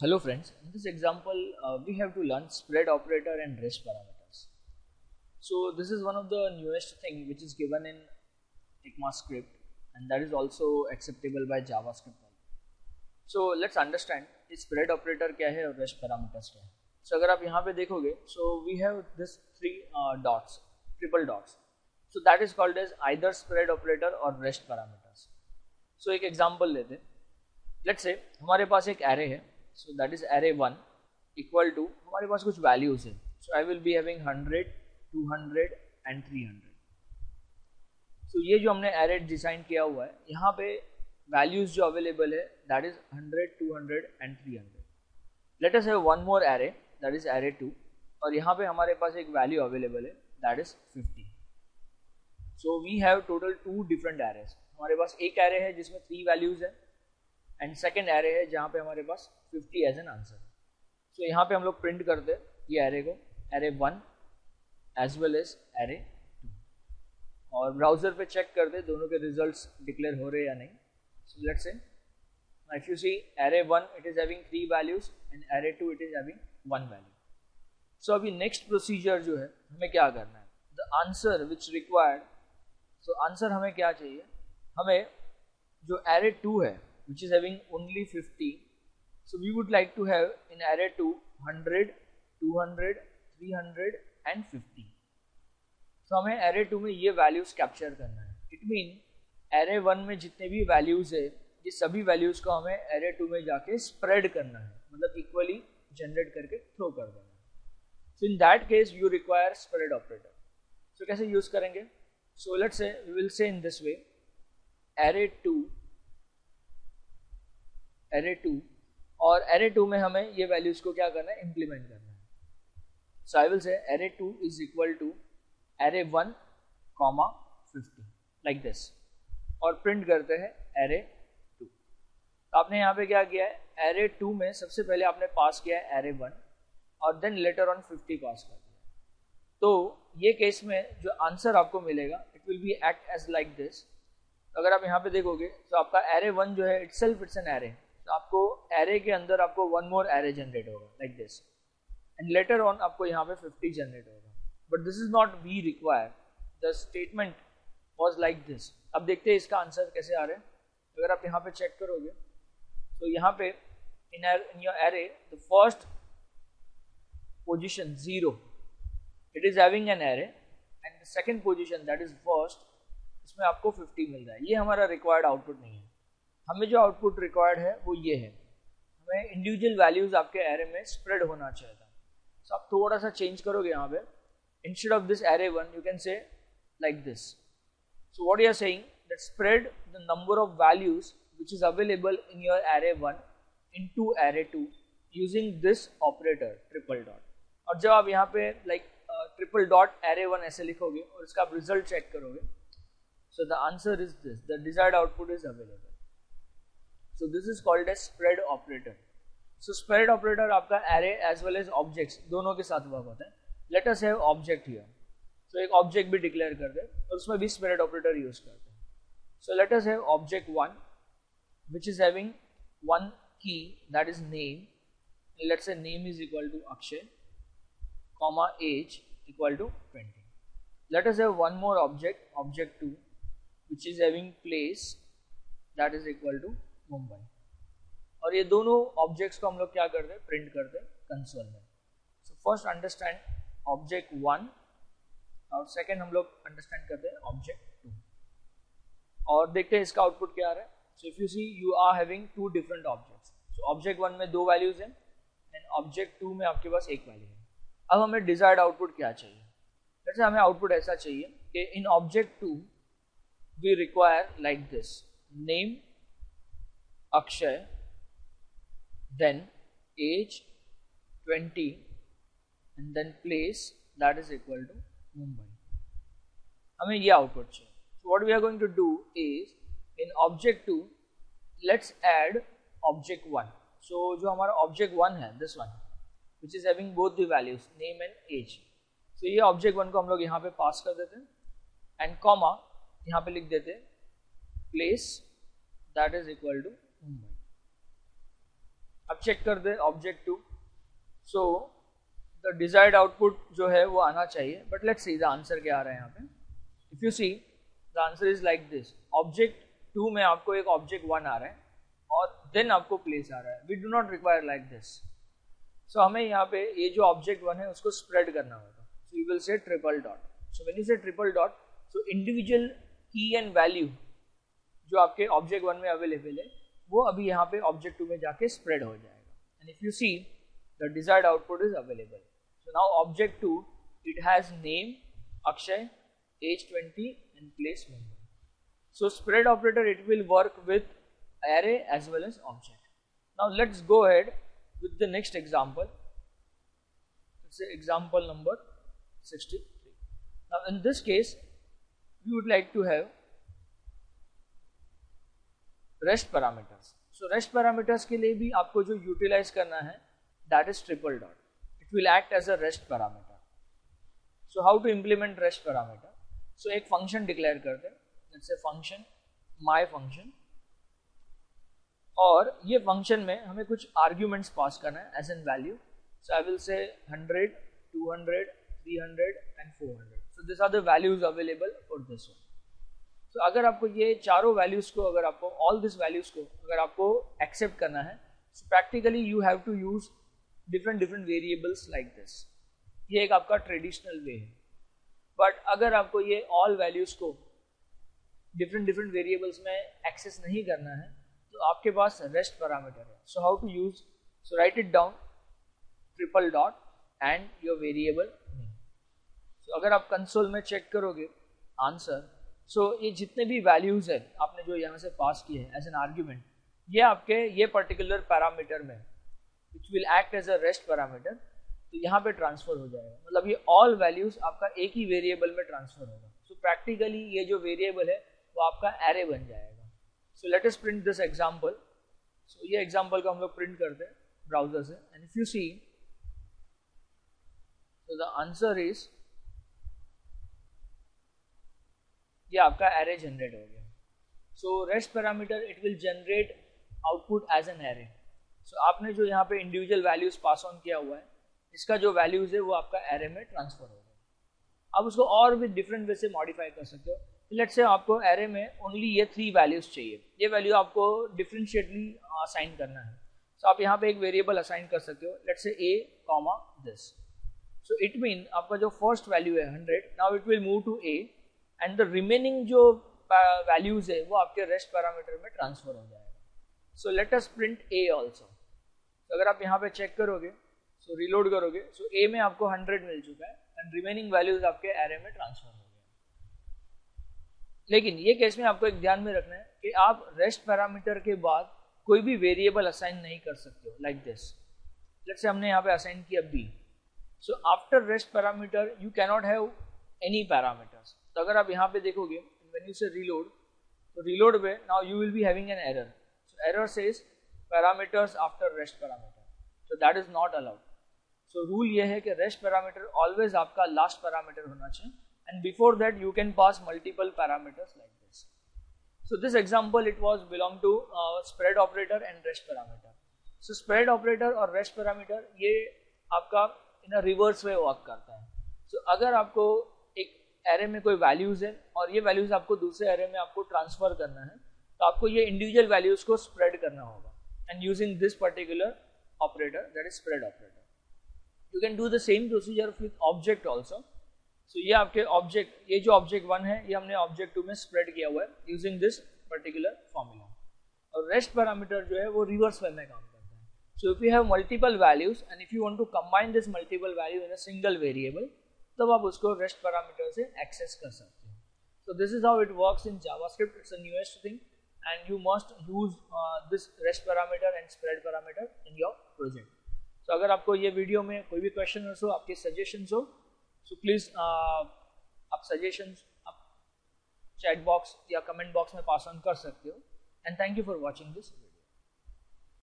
Hello friends, in this example we have to learn spread operator and rest parameters. So this is one of the newest thing which is given in ECMAScript and that is also acceptable by JavaScript. So let's understand this spread operator क्या है और rest parameters क्या है. So अगर आप यहाँ पे देखोगे, so we have this three dots, triple dots. So that is called as either spread operator or rest parameters. So एक example लेते हैं. Let's say हमारे पास एक array है. So that is array 1 equal to हमारे पास कुछ values है. So I will be having 100, 200 and 300. So ये जो हमने array डिजाइन किया हुआ है, यहाँ पे values जो available है that is 100, 200 and 300. Let us have one more array that is array 2 और यहाँ पे हमारे पास एक value available है that is 50. So we have total two different arrays. हमारे पास एक array है जिसमें 3 values है एंड सेकेंड एरे है जहाँ पे हमारे पास 50 एज एन आंसर. सो यहाँ पे हम लोग प्रिंट करते हैं ये एरे को, array 1 as well as array 2 और ब्राउजर पे चेक करते हैं दोनों के रिजल्ट्स डिक्लेयर हो रहे या नहीं. So let's say if you see array 1 it is having 3 values and array 2 it is having 1 value. So अभी नेक्स्ट प्रोसीजर जो है हमें क्या करना है, the answer which required. So answer हमें क्या चाहिए, हमें जो एरे 2 है which is having only 50, so we would like to have in array 2 100, 200, 300 and 50. so हमें array 2 में ये values capture करना है. it mean array 1 में जितने भी values है ये सभी values को हमें array 2 में जाके spread करना है, मतलब equally generate करके throw कर देना है. so in that case you require spread operator. so कैसे use करेंगे, so let's say we will say in this way array 2 और array 2 में हमें ये वैल्यूज को क्या करना है, इंप्लीमेंट करना है. So I will say array 2 is equal to array 1 comma 50 like this और प्रिंट करते हैं array 2. तो आपने यहाँ पे क्या किया है, array 2 में सबसे पहले आपने पास किया है array 1 और देन लेटर ऑन 50 पास कर दिया. तो ये केस में जो आंसर आपको मिलेगा it will be act as like this. अगर आप यहाँ पे देखोगे तो आपका array 1 जो है इटसेल्फ इट्स एन array, तो आपको एरे के अंदर आपको वन मोर एरे जनरेट होगा like this and later on आपको यहाँ पे 50 जनरेट होगा. But this is not we require, the statement was like this. अब देखते हैं इसका आंसर कैसे आ रहे हैं. अगर आप यहाँ पे चेक करोगे तो यहाँ पे इन your array the first position 0 it is having an array and the second position that is first, इसमें आपको 50 मिल रहा है. ये हमारा रिक्वायर्ड आउटपुट नहीं है. हमें जो आउटपुट रिक्वायर्ड है वो ये है, हमें इंडिविजुअल वैल्यूज आपके एरे में स्प्रेड होना चाहिए था. सो आप थोड़ा सा चेंज करोगे यहाँ पे, instead of this array 1 you can say like this. So what you are saying that spread the number of values which is available in your array 1 into array 2 using this operator triple dot. और जब आप यहाँ पे like triple dot array 1 ऐसे लिखोगे और इसका आप रिजल्ट चेक करोगे, सो the answer is this, the desired output is available. So this is called as spread operator. So spread operator आपका array as well as objects दोनों के साथ वर्क होता है. Let us have object here. So एक object भी declare करते हैं और उसमें भी spread operator use करते हैं. So let us have object 1 which is having one key that is name. Let's say name is equal to Akshay, comma age equal to 20. Let us have one more object, object 2 which is having place that is equal to Mumbai. और ये दोनों objects को हम लोग क्या करते हैं, print करते हैं कंसोल में. सो फर्स्ट अंडरस्टैंड ऑब्जेक्ट 1 और सेकंड हम लोग अंडरस्टैंड करते हैं ऑब्जेक्ट 2 और देखते हैं इसका आउटपुट क्या आ रहा है. So if you see you are having two different objects. So object 1 में 2 वैल्यूज हैं एंड ऑब्जेक्ट 2 में आपके पास एक वैल्यू है. अब हमें डिजायर्ड आउटपुट क्या चाहिए, जैसे हमें आउटपुट ऐसा चाहिए कि in object 2 we require like this, name Akshay, then age 20 and then place that is equal to Mumbai. हमें ये आउटपुट चाहिए. So what we are going to do is in object 2 let's add object 1. So जो हमारा object 1 है, this one which is having both the values name and age. So ये object 1 को हम लोग यहाँ पे पास कर देते हैं and comma यहाँ पे लिख देते हैं place that is equal to Mumbai. अब चेक कर दे object 2. So the desired output जो है वो आना चाहिए, but let's see the answer क्या आ रहा है यहाँ पे. If you see the answer is like this. Object 2 में आपको एक ऑब्जेक्ट 1 आ रहा है और देन आपको प्लेस आ रहा है. We do not require like this. So हमें यहाँ पे ये जो ऑब्जेक्ट 1 है उसको स्प्रेड करना होगा. So you will say triple dot. So when you से ट्रिपल डॉट, सो इंडिविजुअल की एंड वैल्यू जो आपके ऑब्जेक्ट 1 में अवेलेबल है वो अभी यहाँ पे ऑब्जेक्ट 2 में जाके स्प्रेड हो जाएगा. And if you see the desired output is available. So now object 2 it has name Akshay, age 20 and place member. So spread operator it will work with array as well as object. Now let's go ahead with the next example. Let's say example number 63. Now in this case we would like to have rest parameters. So rest parameters के लिए भी आपको जो utilize करना है that is triple dot. It will act as a rest parameter. So how to implement rest parameter? So एक function declare करते हैं, let's say function my function, और ये फंक्शन में हमें कुछ आर्ग्यूमेंट्स पास करना है as an value. So I will say 100, 200, 300 and 400. So this are the values available for this one. So अगर आपको ये चारों वैल्यूज को, अगर आपको ऑल दिस वैल्यूज को अगर आपको एक्सेप्ट करना है, so practically you have to use different variables like this. ये एक आपका ट्रेडिशनल वे है. बट अगर आपको ये ऑल वैल्यूज को डिफरेंट वेरिएबल्स में एक्सेस नहीं करना है तो आपके पास रेस्ट पैरामीटर है. So how to use? So write it down triple dot and your variable name. So अगर आप कंसोल में चेक करोगे आंसर, सो ये जितने भी वैल्यूज है आपने जो यहाँ से पास किए हैं एज एन आर्ग्यूमेंट, ये आपके ये पर्टिकुलर पैरामीटर में which will act as a rest parameter, तो यहाँ पे ट्रांसफर हो जाएगा. मतलब ये ऑल वैल्यूज आपका एक ही वेरिएबल में ट्रांसफर होगा. सो प्रैक्टिकली ये जो वेरिएबल है वो आपका एरे बन जाएगा. So let us print this example. So ये एग्जांपल को हम लोग प्रिंट करते हैं ब्राउजर से. And if you see so the answer is, ये आपका एरे जनरेट हो गया. So rest parameter it will generate output as an array. So आपने जो यहाँ पे इंडिविजुअल वैल्यूज पास ऑन किया हुआ है, इसका जो वैल्यूज है वो आपका एरे में ट्रांसफर हो गया. आप उसको और भी डिफरेंट वे से मॉडिफाई कर सकते हो. लेट्स से आपको एरे में ओनली ये 3 वैल्यूज चाहिए, ये वैल्यू आपको डिफरेंशिएटली असाइन करना है. सो आप यहाँ पे एक वेरिएबल असाइन कर सकते हो, let's say a comma this. So it mean आपका जो फर्स्ट वैल्यू है 100, now it will move to a and the remaining जो वैल्यूज है वो आपके रेस्ट पैरामीटर में ट्रांसफर हो जाएगा. So let us print a also. तो अगर आप यहाँ पे चेक करोगे, सो रिलोड करोगे, सो a में आपको 100 मिल चुका है एंड रिमेनिंग वैल्यूज आपके एरे में ट्रांसफर हो गए. लेकिन ये केस में आपको एक ध्यान में रखना है कि आप रेस्ट पैरामीटर के बाद कोई भी वेरिएबल असाइन नहीं कर सकते हो लाइक दिस. लेट्स से हमने यहाँ पे असाइन किया b. So after rest parameter you cannot have any parameters. तो अगर आप यहाँ पे देखोगे व्हेन यू से रिलोड, तो रिलोड पे now you will be having an error. So error says parameters after rest parameter, so that is not allowed. So rule ये है कि रेस्ट पैरामीटर ऑलवेज आपका लास्ट पैरामीटर होना चाहिए, and before that you can pass multiple parameters like this. So this example it was belong to spread operator and rest parameter. So spread operator और rest parameter ये आपका in a reverse way work करता है. So अगर आपको एक array में कोई values है और ये values आपको दूसरे array में आपको transfer करना है, तो आपको ये individual values को spread करना होगा. And using this particular operator, that is spread operator. You can do the same procedure with object also. So ये आपके ऑब्जेक्ट, ये जो ऑब्जेक्ट 1 है ये हमने ऑब्जेक्ट 2 में स्प्रेड किया हुआ है यूजिंग दिस पर्टिकुलर फॉर्मूला. और रेस्ट पैरामीटर जो है वो रिवर्स वे में काम करता है. So if you have multiple values and if you want to combine this multiple value in a single variable, तब आप उसको रेस्ट पैरामीटर से एक्सेस कर सकते हो. So this is how it works in JavaScript. It's a newest thing and you must use this rest parameter and spread parameter in your project. So अगर आपको ये वीडियो में कोई भी क्वेश्चन हो, आपके सजेशंस हो, so please आप सजेशंस आप चैट बॉक्स या कमेंट बॉक्स में पास ऑन कर सकते हो. And thank you for watching this.